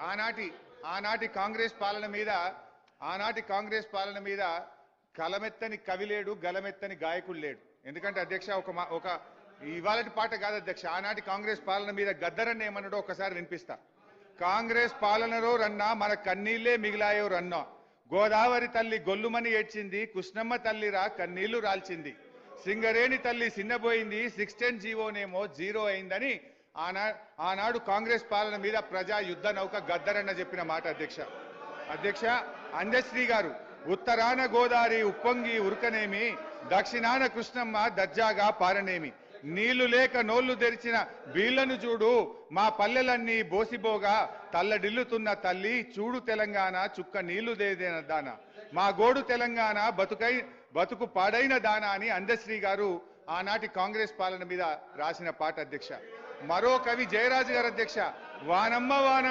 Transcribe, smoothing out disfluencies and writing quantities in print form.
ఆనాటి ఆనాటి కాంగ్రెస్ పాలన మీద కలమెత్తని కవిలేడు, గలమెత్తని గాయకుడు లేడు. ఎందుకంటే అధ్యక్ష ఒక ఇవాళటి పాట కాదు అధ్యక్ష, ఆనాటి కాంగ్రెస్ పాలన మీద గద్దరన్న ఏమన్నాడో ఒకసారి వినిపిస్తా. కాంగ్రెస్ పాలనలో రన్నా మన కన్నీళ్లే మిగిలాయో రన్నా, గోదావరి తల్లి గొల్లుమని ఏడ్చింది, కృష్ణమ్మ తల్లిరా కన్నీళ్లు రాల్చింది, సింగరేణి తల్లి సిన్నబోయింది, 610 జీవోనేమో జీరో అయిందని ఆనాడు కాంగ్రెస్ పాలన మీద ప్రజా యుద్ధ నౌక గద్దరన్న చెప్పిన మాట అధ్యక్ష. అందశ్రీ గారు, ఉత్తరాన గోదావరి ఉప్పొంగి ఉరకనేమి, దక్షిణాన కృష్ణమ్మ దర్జాగా పారనేమి, నీళ్లు లేక నోళ్లు తెరిచిన వీళ్లను చూడు, మా పల్లెలన్నీ బోసిబోగా తల్లడిల్లుతున్న తల్లి, చూడు తెలంగాణ చుక్క నీళ్లు దేదేన మా గోడు తెలంగాణ బతుకు పాడైన దానా అని అందశ్రీ గారు ఆనాటి కాంగ్రెస్ పాలన మీద రాసిన పాట అధ్యక్ష. మరో కవి జయరాజు గారు అధ్యక్ష, వానమ్మ వానమ్మ